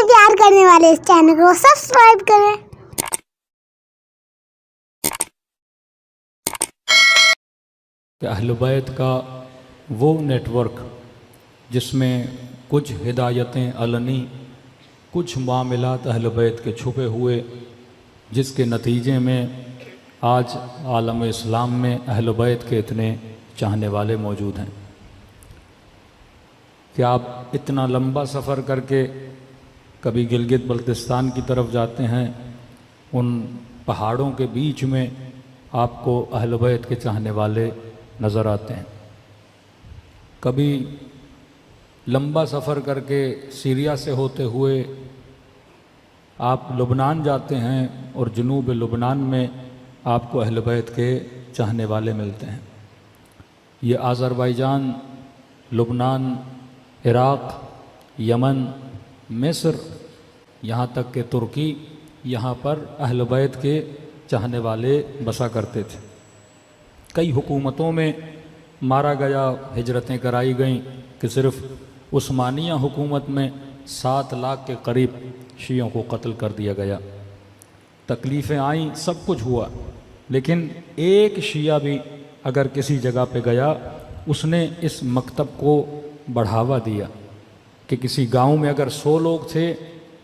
سے پیار کرنے والے اس چینل کو سبسکرائب کریں۔ کہ اہل بیت کا وہ نیٹ ورک جس میں کچھ ہدایتیں علنی، کچھ معاملات اہل بیت کے چھپے ہوئے، جس کے نتیجے میں آج عالم اسلام میں اہل بیت کے اتنے چاہنے والے موجود ہیں کہ آپ اتنا لمبا سفر کر کے کبھی گلگت بلتستان کی طرف جاتے ہیں، ان پہاڑوں کے بیچ میں آپ کو اہل بیت کے چاہنے والے نظر آتے ہیں۔ کبھی لمبا سفر کر کے سیریا سے ہوتے ہوئے آپ لبنان جاتے ہیں اور جنوب لبنان میں آپ کو اہل بیت کے چاہنے والے ملتے ہیں۔ یہ آذربائیجان، لبنان، عراق، یمن، مصر، یہاں تک کہ ترکی، یہاں پر اہل بیت کے چاہنے والے بسا کرتے تھے۔ کئی حکومتوں میں مارا گیا، ہجرتیں کرائی گئیں کہ صرف عثمانیہ حکومت میں 7 لاکھ کے قریب شیعوں کو قتل کر دیا گیا۔ تکلیفیں آئیں، سب کچھ ہوا، لیکن ایک شیعہ بھی اگر کسی جگہ پہ گیا، اس نے اس مکتب کو بڑھاوا دیا کہ کسی گاؤں میں اگر 100 لوگ تھے،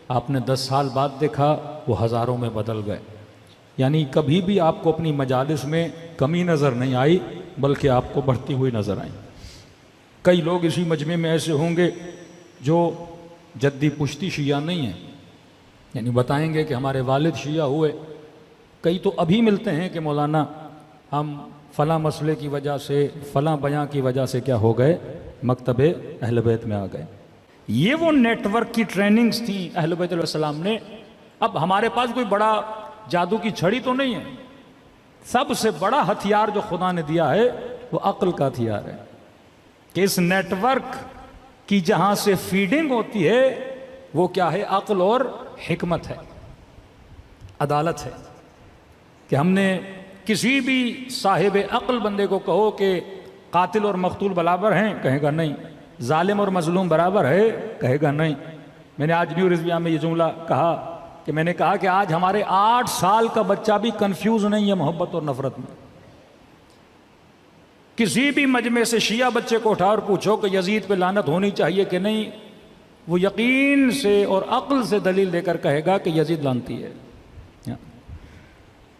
آپ نے 10 سال بعد دیکھا وہ ہزاروں میں بدل گئے۔ یعنی کبھی بھی آپ کو اپنی مجالس میں کمی نظر نہیں آئی، بلکہ آپ کو بڑھتی ہوئی نظر آئیں۔ کئی لوگ اسی مجمع میں ایسے ہوں گے جو جدی پشتی شیعہ نہیں ہیں، یعنی بتائیں گے کہ ہمارے والد شیعہ ہوئے۔ کئی تو ابھی ملتے ہیں کہ مولانا ہم فلاں مسئلے کی وجہ سے، فلاں بیان کی وجہ سے کیا ہو گئے، مکتب اہل بیت میں آ گئے۔ یہ وہ نیٹ ورک کی ٹریننگز تھیں اہل بیت علیہ السلام نے۔ اب ہمارے پاس کوئی بڑا جادو کی چھڑی تو نہیں ہے، سب سے بڑا ہتھیار جو خدا نے دیا ہے وہ عقل کا ہتھیار ہے، کہ اس نیٹ ورک کی جہاں سے فیڈنگ ہوتی ہے وہ کیا ہے، عقل اور حکمت ہے، عدالت ہے۔ کہ ہم نے کسی بھی صاحب عقل بندے کو کہو کہ قاتل اور مقتول برابر ہیں، کہے گا نہیں۔ ظالم اور مظلوم برابر ہے، کہے گا نہیں۔ میں نے آج نیو رضویہ میں یہ جملہ کہا کہ میں نے کہا کہ آج ہمارے 8 سال کا بچہ بھی کنفیوز نہیں ہے محبت اور نفرت میں۔ کسی بھی مجمع سے شیعہ بچے کو اٹھا اور پوچھو کہ یزید پہ لعنت ہونی چاہیے کہ نہیں، وہ یقین سے اور عقل سے دلیل دے کر کہے گا کہ یزید لعنتی ہے۔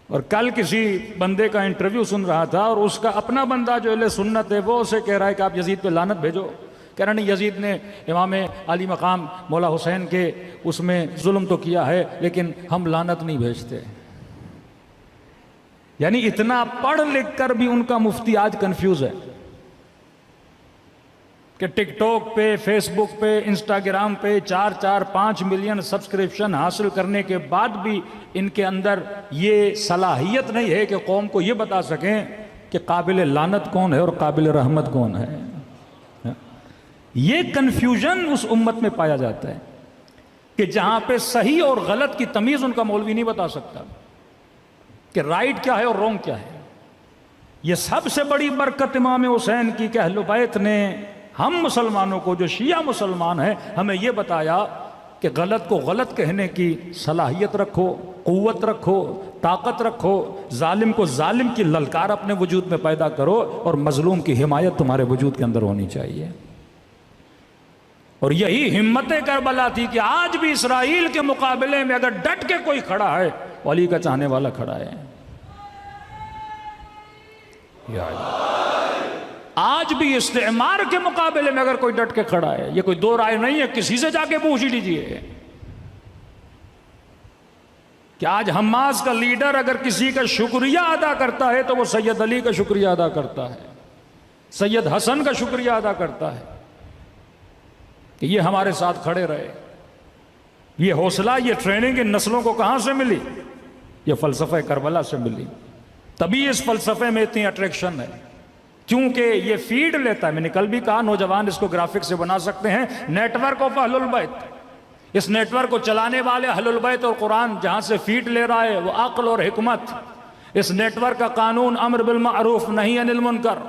اور کل کسی بندے کا انٹرویو سن رہا تھا، اور اس کا اپنا بندہ جو اہل سنت ہے وہ اسے کہہ رہا ہے کہ آپ یزید پہ لعنت بھیجو۔ کہہ رہا نہیں، یزید نے امام علی مقام مولا حسین کے اس میں ظلم تو کیا ہے، لیکن ہم لعنت نہیں بھیجتے۔ یعنی اتنا پڑھ لکھ کر بھی ان کا مفتی آج کنفیوز ہے کہ ٹک ٹاک پہ، فیس بک پہ، انسٹاگرام پہ 4-5 ملین سبسکرپشن حاصل کرنے کے بعد بھی ان کے اندر یہ صلاحیت نہیں ہے کہ قوم کو یہ بتا سکیں کہ قابل لعنت کون ہے اور قابل رحمت کون ہے۔ یہ کنفیوژن اس امت میں پایا جاتا ہے کہ جہاں پہ صحیح اور غلط کی تمیز ان کا مولوی نہیں بتا سکتا کہ رائٹ کیا ہے اور رونگ کیا ہے۔ یہ سب سے بڑی برکت امام حسین کی کہ اہل بیت نے ہم مسلمانوں کو، جو شیعہ مسلمان ہیں، ہمیں یہ بتایا کہ غلط کو غلط کہنے کی صلاحیت رکھو، قوت رکھو، طاقت رکھو، ظالم کو ظالم کی للکار اپنے وجود میں پیدا کرو، اور مظلوم کی حمایت تمہارے وجود کے اندر ہونی چاہیے۔ اور یہی ہمت کربلا تھی کہ آج بھی اسرائیل کے مقابلے میں اگر ڈٹ کے کوئی کھڑا ہے، علی کا چاہنے والا کھڑا ہے۔ آج بھی استعمار کے مقابلے میں اگر کوئی ڈٹ کے کھڑا ہے، یہ کوئی دو رائے نہیں ہے، کسی سے جا کے پوچھ لیجئے کہ آج حماس کا لیڈر اگر کسی کا شکریہ ادا کرتا ہے تو وہ سید علی کا شکریہ ادا کرتا ہے، سید حسن کا شکریہ ادا کرتا ہے کہ یہ ہمارے ساتھ کھڑے رہے۔ یہ حوصلہ، یہ ٹریننگ ان نسلوں کو کہاں سے ملی؟ یہ فلسفہ کربلا سے ملی۔ تبھی اس فلسفے میں اتنی اٹریکشن ہے، کیونکہ یہ فیڈ لیتا ہے۔ میں نے کل بھی کہا نوجوان اس کو گرافک سے بنا سکتے ہیں، نیٹ ورک آف اہل البیت۔ اس نیٹ ورک کو چلانے والے اہل البیت اور قرآن جہاں سے فیڈ لے رہا ہے وہ عقل اور حکمت۔ اس نیٹ ورک کا قانون امر بالمعروف نہی عن المنکر،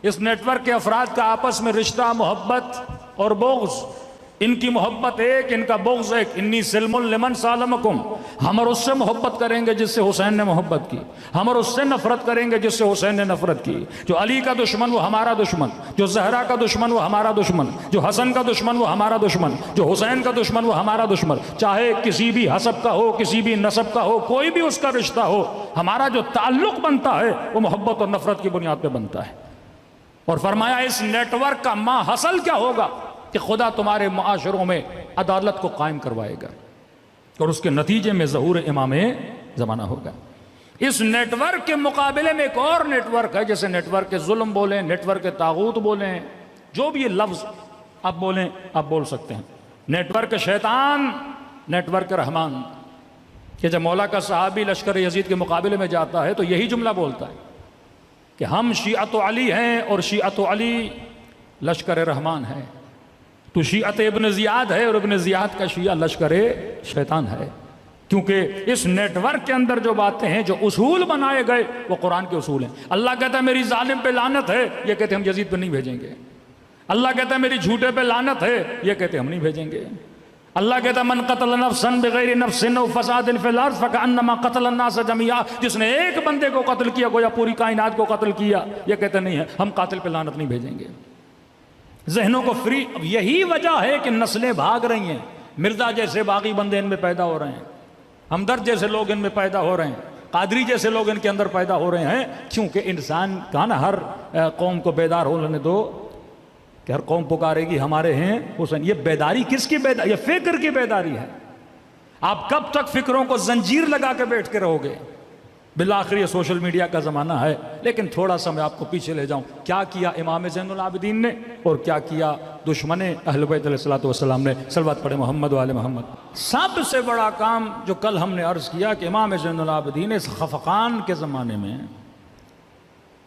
اس نیٹ ورک کے افراد کا آپس میں رشتہ، محبت اور بغض، ان کی محبت ایک، ان کا بغض ایک. انی سلم لمن سالمکم. ہم اور اس سے محبت کریں گے جس سے حسین نے محبت کی، ہم اور اس سے نفرت کریں گے جس سے حسین نے نفرت کی. جو علی کا دشمن وہ ہمارا دشمن، جو زہرا کا دشمن وہ ہمارا دشمن، جو حسن کا دشمن وہ ہمارا دشمن، جو حسین کا دشمن وہ ہمارا دشمن. چاہے کسی بھی حسب کا ہو، کسی بھی نسب کا ہو، کوئی بھی اس کا رشتہ ہو، ہمارا جو تعلق بنتا ہے وہ محبت اور نفرت کی بنیاد پہ بنتا ہے. اور فرمایا اس نیٹ ورک کا ماں حاصل کیا ہوگا کہ خدا تمہارے معاشروں میں عدالت کو قائم کروائے گا اور اس کے نتیجے میں ظہور امام زمانہ ہوگا. اس نیٹ ورک کے مقابلے میں ایک اور نیٹ ورک ہے، جیسے نیٹ ورک کے ظلم بولیں، نیٹ ورک کے طاغوت بولیں، جو بھی یہ لفظ آپ بولیں آپ بول سکتے ہیں. نیٹ ورک شیطان، نیٹ ورک رحمان. کہ جب مولا کا صحابی لشکر یزید کے مقابلے میں جاتا ہے تو یہی جملہ بولتا ہے کہ ہم شیعت علی ہیں اور شیعت علی لشکر رحمان ہے. تو شیعت ابن زیاد ہے اور ابن زیاد کا شیعہ لشکر شیطان ہے. کیونکہ اس نیٹ ورک کے اندر جو باتیں ہیں، جو اصول بنائے گئے وہ قرآن کے اصول ہیں. اللہ کہتا ہے میری ظالم پہ لعنت ہے، یہ کہتے ہم یزید پہ نہیں بھیجیں گے. اللہ کہتا ہے میری جھوٹے پہ لعنت ہے، یہ کہتے ہم نہیں بھیجیں گے. اللہ کہتا ہے من قتل نفسا بغیر نفس او فساد فی الارض فکأنما قتل الناس جميعا. جس نے ایک بندے کو قتل کیا گویا پوری کائنات کو قتل کیا. یہ کہتے نہیں ہے ہم قاتل پہ لعنت نہیں بھیجیں گے. ذہنوں کو فری. اب یہی وجہ ہے کہ نسلیں بھاگ رہی ہیں. مرزا جیسے باغی بندے ان میں پیدا ہو رہے ہیں، ہمدرد جیسے لوگ ان میں پیدا ہو رہے ہیں، قادری جیسے لوگ ان کے اندر پیدا ہو رہے ہیں. کیونکہ انسان کا نا ہر قوم کو بیدار ہونے دو کہ ہر قوم پکارے گی ہمارے ہیں حسین. یہ بیداری کس کی بیداری؟ یہ فکر کی بیداری ہے. آپ کب تک فکروں کو زنجیر لگا کے بیٹھ کے رہو گے؟ بالآخر یہ سوشل میڈیا کا زمانہ ہے. لیکن تھوڑا سا میں آپ کو پیچھے لے جاؤں. کیا کیا امام زین العابدین نے اور کیا کیا دشمن اہل بیت علیہ الصلوۃ والسلام نے؟ صلوات پڑھے محمد و آل محمد. سب سے بڑا کام جو کل ہم نے عرض کیا کہ امام زین العابدین اس خفقان کے زمانے میں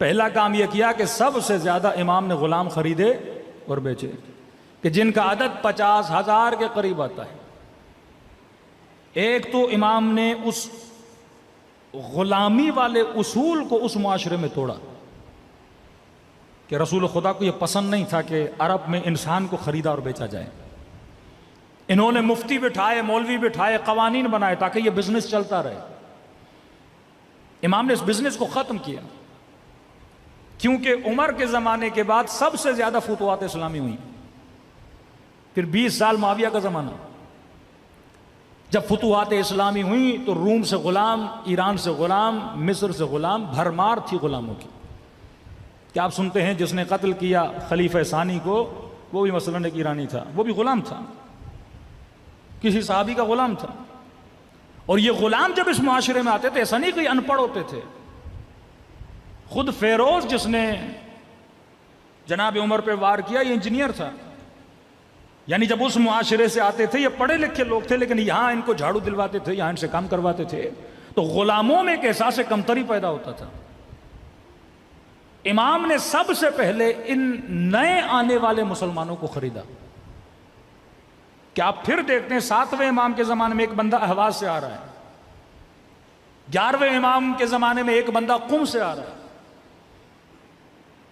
پہلا کام یہ کیا کہ سب سے زیادہ امام نے غلام خریدے اور بیچے، کہ جن کا عدد 50,000 کے قریب آتا ہے. ایک تو امام نے اس غلامی والے اصول کو اس معاشرے میں توڑا کہ رسول خدا کو یہ پسند نہیں تھا کہ عرب میں انسان کو خریدا اور بیچا جائے. انہوں نے مفتی بٹھائے، مولوی بٹھائے، قوانین بنائے تاکہ یہ بزنس چلتا رہے. امام نے اس بزنس کو ختم کیا. کیونکہ عمر کے زمانے کے بعد سب سے زیادہ فتوحات اسلامی ہوئی. پھر 20 سال معاویہ کا زمانہ. جب فتوحات اسلامی ہوئی تو روم سے غلام، ایران سے غلام، مصر سے غلام، بھرمار تھی غلاموں کی. کیا آپ سنتے ہیں جس نے قتل کیا خلیفہ ثانی کو وہ بھی مثلاً ایک ایرانی تھا، وہ بھی غلام تھا، کسی صحابی کا غلام تھا. اور یہ غلام جب اس معاشرے میں آتے تھے ایسا نہیں کہ ان پڑھ ہوتے تھے. خود فیروز جس نے جناب عمر پہ وار کیا یہ انجینئر تھا. یعنی جب اس معاشرے سے آتے تھے یہ پڑھے لکھے لوگ تھے، لیکن یہاں ان کو جھاڑو دلواتے تھے، یہاں ان سے کام کرواتے تھے، تو غلاموں میں ایک احساس کمتری پیدا ہوتا تھا. امام نے سب سے پہلے ان نئے آنے والے مسلمانوں کو خریدا. کہ آپ پھر دیکھتے ہیں 7ویں امام کے زمانے میں ایک بندہ اہواز سے آ رہا ہے، 11ویں امام کے زمانے میں ایک بندہ قم سے آ رہا ہے.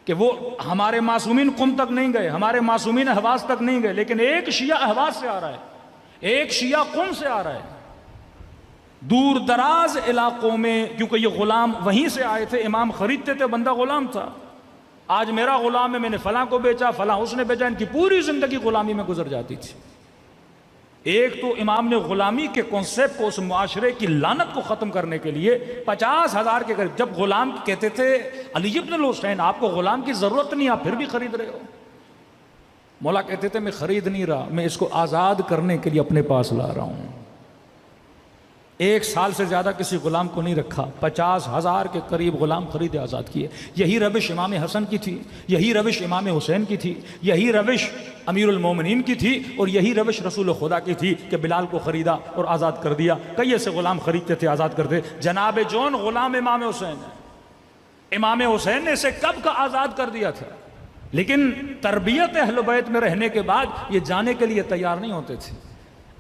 کہ وہ ہمارے معصومین قم تک نہیں گئے، ہمارے معصومین اہواز تک نہیں گئے، لیکن ایک شیعہ اہواز سے آ رہا ہے، ایک شیعہ قم سے آ رہا ہے. دور دراز علاقوں میں، کیونکہ یہ غلام وہیں سے آئے تھے، امام خریدتے تھے، بندہ غلام تھا. آج میرا غلام ہے، میں نے فلاں کو بیچا، فلاں اس نے بیچا، ان کی پوری زندگی غلامی میں گزر جاتی تھی. ایک تو امام نے غلامی کے کنسیپٹ کو، اس معاشرے کی لعنت کو ختم کرنے کے لیے 50,000 کے قریب. جب غلام کہتے تھے علی ابن الحسین آپ کو غلام کی ضرورت نہیں، آپ پھر بھی خرید رہے ہو. مولا کہتے تھے میں خرید نہیں رہا، میں اس کو آزاد کرنے کے لیے اپنے پاس لا رہا ہوں. 1 سال سے زیادہ کسی غلام کو نہیں رکھا، 50,000 کے قریب غلام خریدے، آزاد کیے. یہی روش امام حسن کی تھی، یہی روش امام حسین کی تھی، یہی روش امیر المومنین کی تھی، اور یہی روش رسول خدا کی تھی کہ بلال کو خریدا اور آزاد کر دیا. کئی ایسے غلام خریدتے تھے، آزاد کرتے. جناب جون غلام امام حسین ہے، امام حسین نے اسے کب کا آزاد کر دیا تھا، لیکن تربیت اہل بیت میں رہنے کے بعد یہ جانے کے لیے تیار نہیں ہوتے تھے.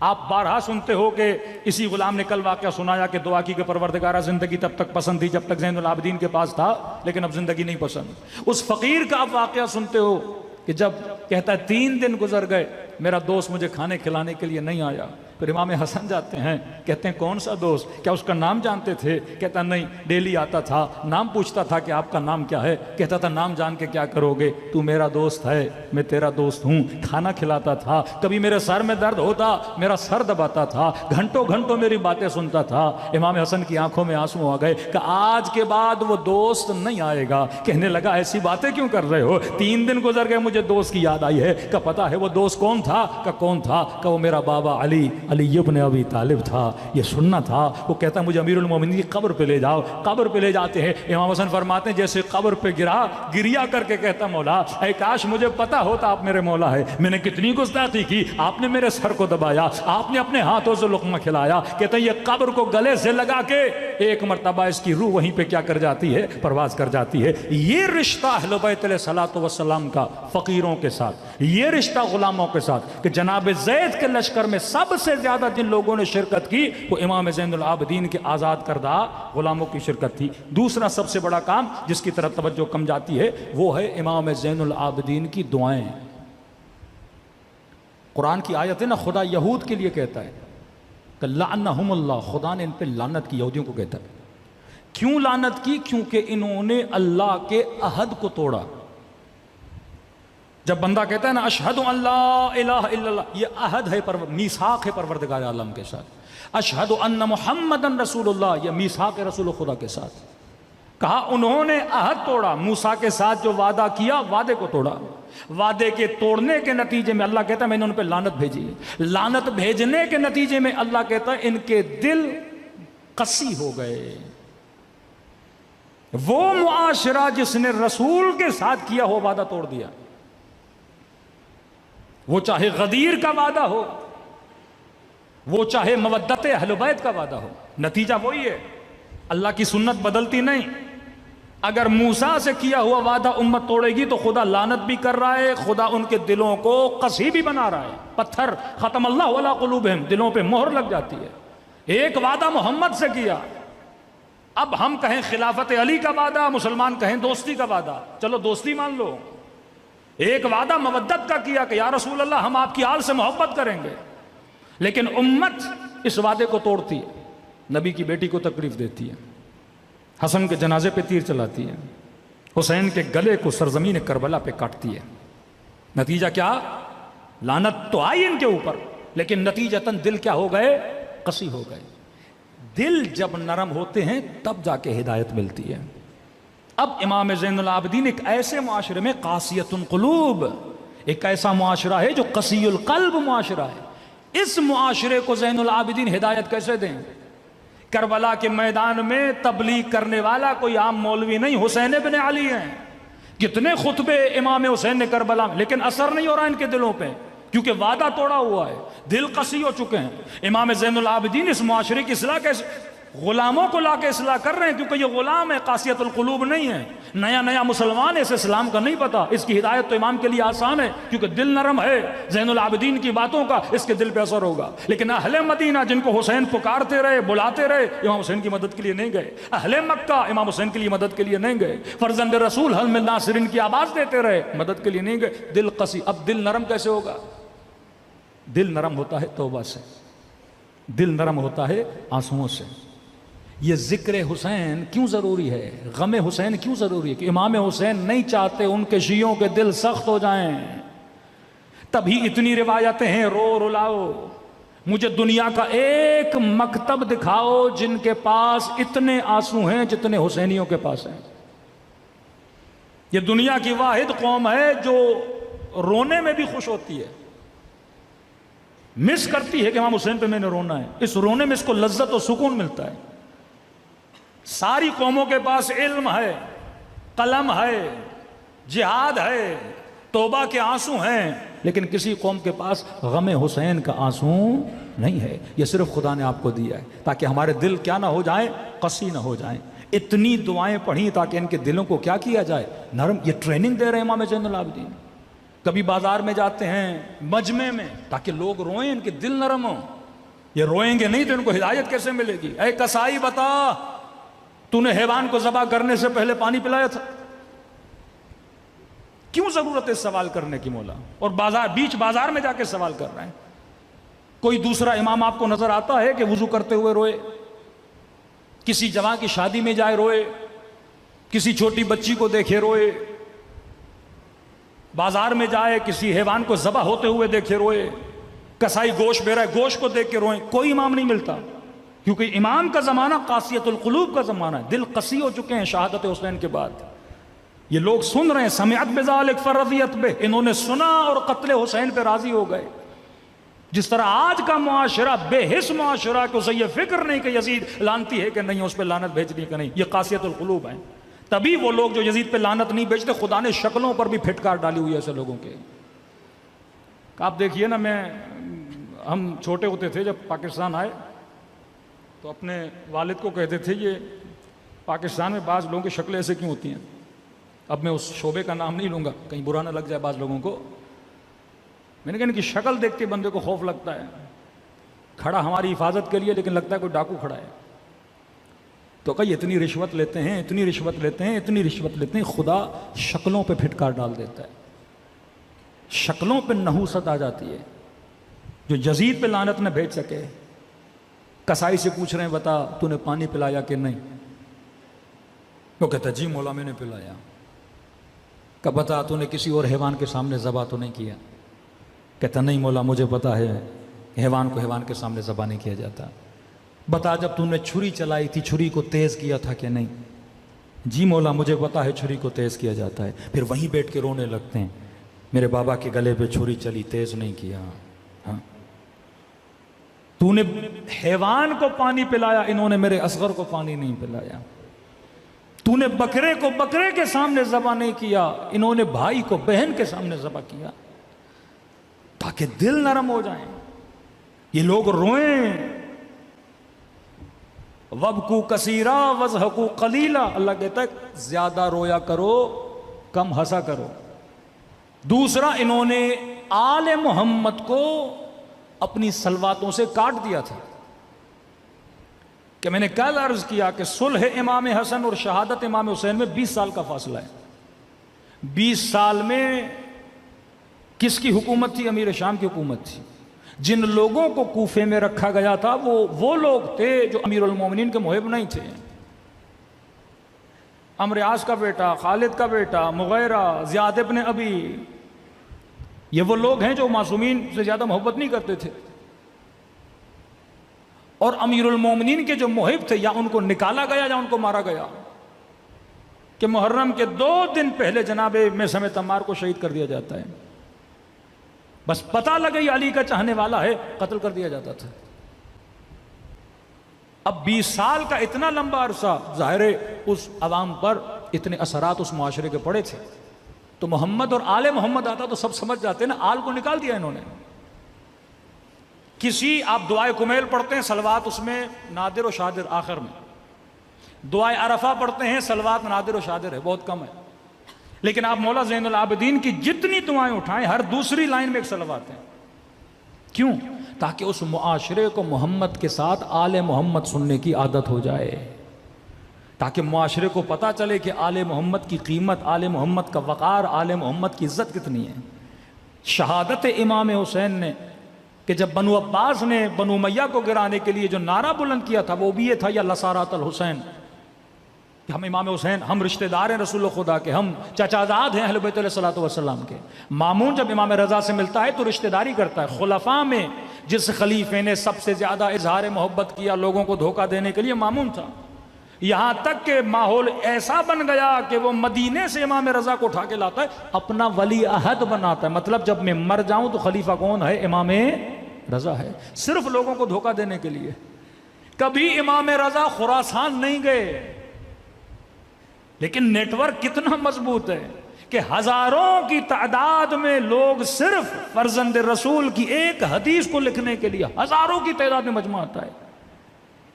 آپ بارہا سنتے ہو کہ اسی غلام نے کل واقعہ سنایا کہ دعا کی کہ پروردگارہ زندگی تب تک پسند تھی جب تک زین العابدین کے پاس تھا، لیکن اب زندگی نہیں پسند. اس فقیر کا آپ واقعہ سنتے ہو کہ جب کہتا ہے 3 دن گزر گئے میرا دوست مجھے کھانے کھلانے کے لیے نہیں آیا. پھر امام حسن جاتے ہیں, کہتے ہیں کون سا دوست, کیا اس کا نام جانتے تھے؟ کہتا نہیں, ڈیلی آتا تھا, نام پوچھتا تھا کہ آپ کا نام کیا ہے. کہتا تھا نام جان کے کیا کرو گے, تو میرا دوست ہے, میں تیرا دوست ہوں. کھانا کھلاتا تھا, کبھی میرے سر میں درد ہوتا میرا سر دباتا تھا, گھنٹوں گھنٹوں میری باتیں سنتا تھا. امام حسن کی آنکھوں میں آنسو آ گئے کہ آج کے بعد وہ دوست نہیں آئے گا. کہنے لگا ایسی باتیں کیوں کر رہے ہو, 3 دن گزر گئے مجھے دوست کی یاد آئی ہے. کہ پتا ہے وہ دوست کون تھا؟ کہ کون تھا؟ کہ وہ میرا بابا علی ابن ابی طالب تھا. یہ سننا تھا. وہ کہتا ہے مجھے امیر المومنین کی قبر پہ لے جاؤ. قبر پہ لے جاتے ہیں, امام حسن فرماتے ہیں جیسے قبر پہ گریا کر کے کہتا مولا اے کاش مجھے پتا ہوتا آپ میرے مولا ہے, میں نے کتنی گستاخی کی, آپ نے میرے سر کو دبایا, آپ نے اپنے ہاتھوں سے لقمہ کھلایا. کہتے ہیں یہ قبر کو گلے سے لگا کے ایک مرتبہ اس کی روح وہیں پہ کیا کر جاتی ہے, پرواز کر جاتی ہے. یہ رشتہ اہل بیت علیہ الصلوۃ والسلام کا فقیروں کے ساتھ, یہ رشتہ غلاموں کے ساتھ, کہ جناب زید کے لشکر میں سب سے زیادہ جن لوگوں نے شرکت کی وہ امام زین العابدین کے آزاد کردہ غلاموں کی شرکت تھی. دوسرا سب سے بڑا کام جس کی طرف توجہ کم جاتی ہے وہ ہے امام زین العابدین کی دعائیں. قرآن کی آیت ہے نا, خدا یہود کے لیے کہتا ہے کہ لعنہم اللہ, خدا نے ان پہ لعنت کی. یہودیوں کو کہتا ہے. کیوں لعنت کی؟ کیونکہ انہوں نے اللہ کے عہد کو توڑا. جب بندہ کہتا ہے نا اشہد ان لا الہ الا اللہ, یہ عہد ہے, میثاق ہے پروردگار عالم کے ساتھ. اشہد ان محمد رسول اللہ, یہ میثاق ہے رسول خدا کے ساتھ. کہا انہوں نے عہد توڑا, موسیٰ کے ساتھ جو وعدہ کیا وعدے کو توڑا. وعدے کے توڑنے کے نتیجے میں اللہ کہتا ہے میں نے ان پہ لعنت بھیجی. لعنت بھیجنے کے نتیجے میں اللہ کہتا ہے ان کے دل قسی ہو گئے. وہ معاشرہ جس نے رسول کے ساتھ کیا ہو وعدہ توڑ دیا, وہ چاہے غدیر کا وعدہ ہو, وہ چاہے مودت اہل بیت کا وعدہ ہو, نتیجہ وہی ہے. اللہ کی سنت بدلتی نہیں. اگر موسیٰ سے کیا ہوا وعدہ امت توڑے گی تو خدا لعنت بھی کر رہا ہے, خدا ان کے دلوں کو قسی بھی بنا رہا ہے. پتھر ختم اللہ علی قلوبہم, دلوں پہ مہر لگ جاتی ہے. ایک وعدہ محمد سے کیا, اب ہم کہیں خلافت علی کا وعدہ, مسلمان کہیں دوستی کا وعدہ, چلو دوستی مان لو. ایک وعدہ مودت کا کیا کہ یا رسول اللہ ہم آپ کی آل سے محبت کریں گے, لیکن امت اس وعدے کو توڑتی ہے. نبی کی بیٹی کو تکلیف دیتی ہے, حسن کے جنازے پہ تیر چلاتی ہے, حسین کے گلے کو سرزمین کربلا پہ کاٹتی ہے. نتیجہ کیا؟ لعنت تو آئی ان کے اوپر, لیکن نتیجتاً دل کیا ہو گئے؟ قسی ہو گئے. دل جب نرم ہوتے ہیں تب جا کے ہدایت ملتی ہے. اب امام زین العابدین ایک ایسے معاشرے میں قاسیۃ القلوب, ایک ایسا معاشرہ ہے جو قسی القلب معاشرہ ہے. اس معاشرے کو زین العابدین ہدایت کیسے دیں؟ کربلا کے میدان میں تبلیغ کرنے والا کوئی عام مولوی نہیں, حسین ابن علی ہیں. کتنے خطبے امام حسین نے کربلا میں, لیکن اثر نہیں ہو رہا ان کے دلوں پہ, کیونکہ وعدہ توڑا ہوا ہے, دل قسی ہو چکے ہیں. امام زین العابدین اس معاشرے کی اصلاح کیسے؟ غلاموں کو لا کے اصلاح کر رہے ہیں, کیونکہ یہ غلام ہے, قاسیۃ القلوب نہیں ہے. نیا مسلمان اس اسلام کا نہیں پتا, اس کی ہدایت تو امام کے لیے آسان ہے کیونکہ دل نرم ہے. زین العابدین کی باتوں کا اس کے دل پہ اثر ہوگا. لیکن اہل مدینہ جن کو حسین پکارتے رہے, بلاتے رہے, امام حسین کی مدد کے لیے نہیں گئے. اہل مکہ امام حسین کے لیے مدد کے لیے نہیں گئے. فرزند رسول حل من ناصرین کی آواز دیتے رہے, مدد کے لیے نہیں گئے. دل قسی. اب دل نرم کیسے ہوگا؟ دل نرم ہوتا ہے توبہ سے, دل نرم ہوتا ہے آنسوؤں سے. یہ ذکر حسین کیوں ضروری ہے, غم حسین کیوں ضروری ہے؟ کہ امام حسین نہیں چاہتے ان کے شیعوں کے دل سخت ہو جائیں. تبھی اتنی روایتیں ہیں, رو رلاؤ. مجھے دنیا کا ایک مکتب دکھاؤ جن کے پاس اتنے آنسو ہیں جتنے حسینیوں کے پاس ہیں. یہ دنیا کی واحد قوم ہے جو رونے میں بھی خوش ہوتی ہے, مس کرتی ہے کہ امام حسین پہ میں نے رونا ہے. اس رونے میں اس کو لذت و سکون ملتا ہے. ساری قوموں کے پاس علم ہے, قلم ہے, جہاد ہے, توبہ کے آنسو ہیں, لیکن کسی قوم کے پاس غم حسین کا آنسو نہیں ہے. یہ صرف خدا نے آپ کو دیا ہے تاکہ ہمارے دل کیا نہ ہو جائیں, قسی نہ ہو جائیں. اتنی دعائیں پڑھی تاکہ ان کے دلوں کو کیا کیا جائے, نرم. یہ ٹریننگ دے رہے ہیں امام زین العابدین. کبھی بازار میں جاتے ہیں, مجمع میں, تاکہ لوگ روئیں, ان کے دل نرم ہوں. یہ روئیں گے نہیں تو ان کو ہدایت کیسے ملے گی؟ اے کسائی بتا, تو نے حیوان کو ذبح کرنے سے پہلے پانی پلایا تھا؟ کیوں ضرورت ہے سوال کرنے کی مولا؟ اور بیچ بازار میں جا کے سوال کر رہے ہیں. کوئی دوسرا امام آپ کو نظر آتا ہے کہ وضو کرتے ہوئے روئے، کسی جوان کی شادی میں جائے روئے، کسی چھوٹی بچی کو دیکھے روئے، بازار میں جائے کسی حیوان کو ذبح ہوتے ہوئے دیکھے روئے، کسائی گوشت بے رہا ہے گوشت کو دیکھ کے روئے؟ کوئی امام نہیں ملتا، کیونکہ امام کا زمانہ قاسیت القلوب کا زمانہ ہے. دل قسی ہو چکے ہیں شہادت حسین کے بعد. یہ لوگ سن رہے ہیں سمعت بذالک فرضیت بہ، انہوں نے سنا اور قتل حسین پہ راضی ہو گئے. جس طرح آج کا معاشرہ بے حس معاشرہ کہ اسے یہ فکر نہیں کہ یزید لانتی ہے کہ نہیں، اس پہ لعنت بھیجنی کہ نہیں. یہ قاسیت القلوب ہیں. تبھی وہ لوگ جو یزید پہ لعنت نہیں بھیجتے، خدا نے شکلوں پر بھی پھٹکار ڈالی ہوئی ہے ایسے لوگوں کے. آپ دیکھیے نا، ہم چھوٹے ہوتے تھے جب پاکستان آئے تو اپنے والد کو کہتے تھے یہ پاکستان میں بعض لوگوں کی شکلیں ایسے کیوں ہوتی ہیں. اب میں اس شعبے کا نام نہیں لوں گا کہیں برا نہ لگ جائے بعض لوگوں کو. میں نے کہا ان کی شکل دیکھ کے بندے کو خوف لگتا ہے. کھڑا ہماری حفاظت کے لیے لیکن لگتا ہے کوئی ڈاکو کھڑا ہے. تو کہیں اتنی رشوت لیتے ہیں، اتنی رشوت لیتے ہیں، اتنی رشوت لیتے ہیں، خدا شکلوں پہ پھٹکار ڈال دیتا ہے. شکلوں پہ نحوست آ جاتی ہے. جو یزید پہ لعنت نہ بھیج سکے، کسائی سے پوچھ رہے ہیں بتا تو نے پانی پلایا کہ نہیں؟ وہ کہتا جی مولا میں نے پلایا. کہ بتا تو نے کسی اور حیوان کے سامنے ذبح تو نہیں کیا؟ کہتا نہیں مولا مجھے پتا ہے حیوان کو حیوان کے سامنے ذبح نہیں کیا جاتا. بتا جب تو نے چھری چلائی تھی چھری کو تیز کیا تھا کہ نہیں؟ جی مولا مجھے پتا ہے چھری کو تیز کیا جاتا ہے. پھر وہیں بیٹھ کے رونے لگتے ہیں میرے بابا کے گلے پہ چھری چلی تیز نہیں کیا. ہاں تو نے حیوان کو پانی پلایا، انہوں نے میرے اصغر کو پانی نہیں پلایا. تو نے بکرے کو بکرے کے سامنے ذبح نہیں کیا، انہوں نے بھائی کو بہن کے سامنے ذبح کیا. تاکہ دل نرم ہو جائیں، یہ لوگ روئیں. وَبْكُوا كَثِيرًا وَاضْحَكُوا قَلِيلًا، اللہ کہتا ہے زیادہ رویا کرو کم ہنسا کرو. دوسرا انہوں نے آل محمد کو اپنی صلواتوں سے کاٹ دیا تھا. کہ میں نے کل عرض کیا کہ صلح امام حسن اور شہادت امام حسین میں 20 سال کا فاصلہ ہے. 20 سال میں کس کی حکومت تھی؟ امیر شام کی حکومت تھی. جن لوگوں کو کوفے میں رکھا گیا تھا وہ لوگ تھے جو امیر المومنین کے محب نہیں تھے. عمرو عاص کا بیٹا، خالد کا بیٹا، مغیرہ، زیاد ابن ابی، یہ وہ لوگ ہیں جو معصومین سے زیادہ محبت نہیں کرتے تھے. اور امیر المومنین کے جو محب تھے یا ان کو نکالا گیا یا ان کو مارا گیا. کہ محرم کے 2 دن پہلے جناب میثم تمار کو شہید کر دیا جاتا ہے. بس پتہ لگے یہ علی کا چاہنے والا ہے، قتل کر دیا جاتا تھا. اب 20 سال کا اتنا لمبا عرصہ، ظاہر ہے اس عوام پر اتنے اثرات اس معاشرے کے پڑے تھے. تو محمد اور آل محمد آتا تو سب سمجھ جاتے نا، آل کو نکال دیا انہوں نے. کسی آپ دعائے کمیل پڑھتے ہیں، صلوات اس میں نادر و شادر آخر میں. دعائے عرفہ پڑھتے ہیں، صلوات نادر و شادر ہے، بہت کم ہے. لیکن آپ مولا زین العابدین کی جتنی دعائیں اٹھائیں ہر دوسری لائن میں ایک صلوات ہے. کیوں؟ تاکہ اس معاشرے کو محمد کے ساتھ آل محمد سننے کی عادت ہو جائے، تاکہ معاشرے کو پتہ چلے کہ آل محمد کی قیمت، آل محمد کا وقار، آل محمد کی عزت کتنی ہے. شہادت امام حسین نے کہ جب بنو عباس نے بنو امیہ کو گرانے کے لیے جو نعرہ بلند کیا تھا وہ بھی یہ تھا یا لسارات الحسین، کہ ہم امام حسین، ہم رشتہ دار ہیں رسول خدا کے، ہم چچا زاد ہیں اہل بیت علیہ الصلوۃ والسلام کے. مامون جب امام رضا سے ملتا ہے تو رشتہ داری کرتا ہے. خلفاء میں جس خلیفے نے سب سے زیادہ اظہار محبت کیا لوگوں کو دھوکہ دینے کے لیے مامون تھا. یہاں تک کہ ماحول ایسا بن گیا کہ وہ مدینے سے امام رضا کو اٹھا کے لاتا ہے، اپنا ولی عہد بناتا ہے. مطلب جب میں مر جاؤں تو خلیفہ کون ہے؟ امام رضا ہے. صرف لوگوں کو دھوکہ دینے کے لیے. کبھی امام رضا خراسان نہیں گئے، لیکن نیٹ ورک کتنا مضبوط ہے کہ ہزاروں کی تعداد میں لوگ صرف فرزند رسول کی ایک حدیث کو لکھنے کے لیے ہزاروں کی تعداد میں مجمع آتا ہے.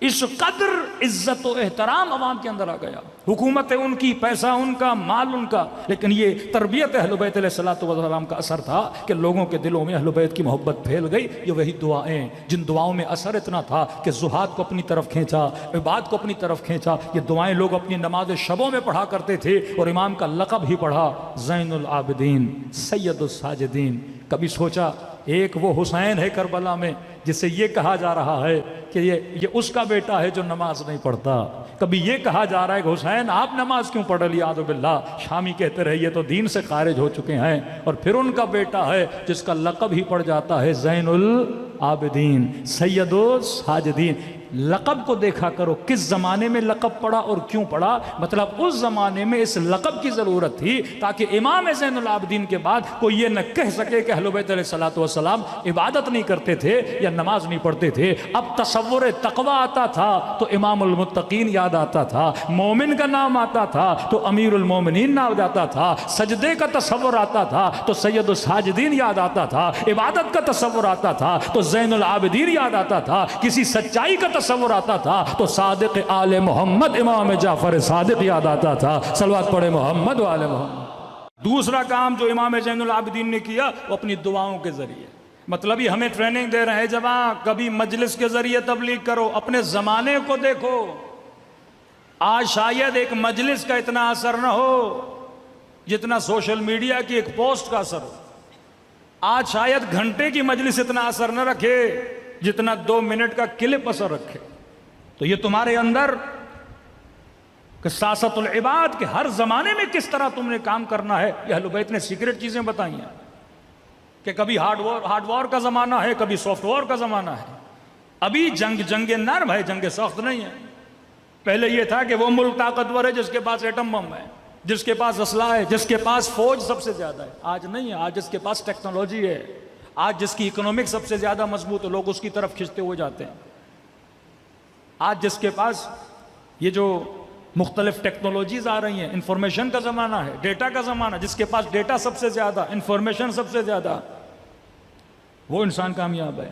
اس قدر عزت و احترام عوام کے اندر آ گیا. حکومت ان کی، پیسہ ان کا، مال ان کا، لیکن یہ تربیت اہل بیت علیہ الصلوۃ والسلام کا اثر تھا کہ لوگوں کے دلوں میں اہل بیت کی محبت پھیل گئی. یہ وہی دعائیں جن دعاؤں میں اثر اتنا تھا کہ زہاد کو اپنی طرف کھینچا، عباد کو اپنی طرف کھینچا. یہ دعائیں لوگ اپنی نماز شبوں میں پڑھا کرتے تھے اور امام کا لقب ہی پڑھا، زین العابدین، سید الساجدین. کبھی سوچا ایک وہ حسین ہے کربلا میں جس سے یہ کہا جا رہا ہے کہ یہ اس کا بیٹا ہے جو نماز نہیں پڑھتا. کبھی یہ کہا جا رہا ہے کہ حسین آپ نماز کیوں پڑھ رہی؟ اعوذ باللہ. شامی کہتے رہے یہ تو دین سے خارج ہو چکے ہیں. اور پھر ان کا بیٹا ہے جس کا لقب ہی پڑ جاتا ہے زین العابدین، سید الساجدین. لقب کو دیکھا کرو کس زمانے میں لقب پڑا اور کیوں پڑا. مطلب اس زمانے میں اس لقب کی ضرورت تھی تاکہ امام زین العابدین کے بعد کوئی یہ نہ کہہ سکے کہ اہل بیت علیہ الصلوۃ والسلام عبادت نہیں کرتے تھے یا نماز نہیں پڑھتے تھے. اب تصور تقوی آتا تھا تو امام المتقین یاد آتا تھا، مومن کا نام آتا تھا تو امیر المومنین نام آتا تھا، سجدے کا تصور آتا تھا تو سید الساجدین یاد آتا تھا، عبادت کا تصور آتا تھا تو زین العابدین یاد آتا تھا، کسی سچائی کا تصور آتا تھا تو صادق آل محمد امام جعفر صادق یاد آتا تھا. صلوات پڑھے محمد و آل محمد. دوسرا کام جو امام زین العابدین نے کیا وہ اپنی دعاؤں کے ذریعے. مطلب یہ ہمیں ٹریننگ دے رہے ہیں جوان، کبھی مجلس کے ذریعے تبلیغ کرو. اپنے زمانے کو دیکھو، آج شاید ایک مجلس کا اتنا اثر نہ ہو جتنا سوشل میڈیا کی ایک پوسٹ کا اثر ہو. آج شاید گھنٹے کی مجلس اتنا اثر نہ رکھے جتنا 2 منٹ کا کلپ اثر رکھے. تو یہ تمہارے اندر کہ سیاست العباد کے ہر زمانے میں کس طرح تم نے کام کرنا ہے، یہ اہل بیت نے سیکرٹ چیزیں بتائی ہیں کہ کبھی ہارڈ وار کا زمانہ ہے، کبھی سافٹ وار کا زمانہ ہے. ابھی جنگ نرم ہے، جنگ سخت نہیں ہے. پہلے یہ تھا کہ وہ ملک طاقتور ہے جس کے پاس ایٹم بم ہے، جس کے پاس اسلحہ ہے، جس کے پاس فوج سب سے زیادہ ہے. آج نہیں ہے. آج جس کے پاس ٹیکنالوجی ہے، آج جس کی اکنامک سب سے زیادہ مضبوط ہے، لوگ اس کی طرف کھنچتے ہوئے جاتے ہیں. آج جس کے پاس یہ جو مختلف ٹیکنالوجیز آ رہی ہیں، انفارمیشن کا زمانہ ہے، ڈیٹا کا زمانہ، جس کے پاس ڈیٹا سب سے زیادہ، انفارمیشن سب سے زیادہ، وہ انسان کامیاب ہے.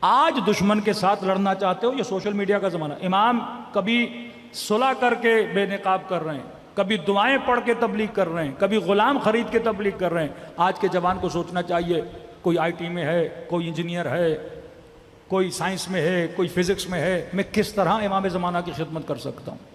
آج دشمن کے ساتھ لڑنا چاہتے ہو، یہ سوشل میڈیا کا زمانہ. امام کبھی صلح کر کے بے نقاب کر رہے ہیں، کبھی دعائیں پڑھ کے تبلیغ کر رہے ہیں، کبھی غلام خرید کے تبلیغ کر رہے ہیں. آج کے جوان کو سوچنا چاہیے، کوئی آئی ٹی میں ہے، کوئی انجینئر ہے، کوئی سائنس میں ہے، کوئی فزکس میں ہے، میں کس طرح امام زمانہ کی خدمت کر سکتا ہوں.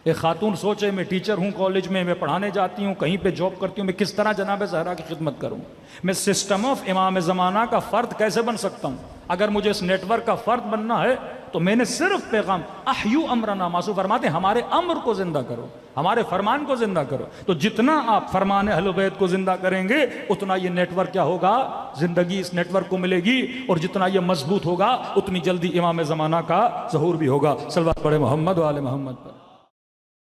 ایک خاتون سوچے میں ٹیچر ہوں کالج میں پڑھانے جاتی ہوں، کہیں پہ جاب کرتی ہوں، میں کس طرح جناب زہرا کی خدمت کروں. میں سسٹم آف امام زمانہ کا فرد کیسے بن سکتا ہوں. اگر مجھے اس نیٹ ورک کا فرد بننا ہے تو میں نے صرف پیغام احیو امرنا، معصوم فرماتے ہیں ہمارے امر کو زندہ کرو، ہمارے فرمان کو زندہ کرو. تو جتنا آپ فرمان اہل بیت کو زندہ کریں گے اتنا یہ نیٹ ورک کیا ہوگا، زندگی اس نیٹ ورک کو ملے گی، اور جتنا یہ مضبوط ہوگا اتنی جلدی امام زمانہ کا ظہور بھی ہوگا. صلوات پڑھے محمد و آل محمد پر.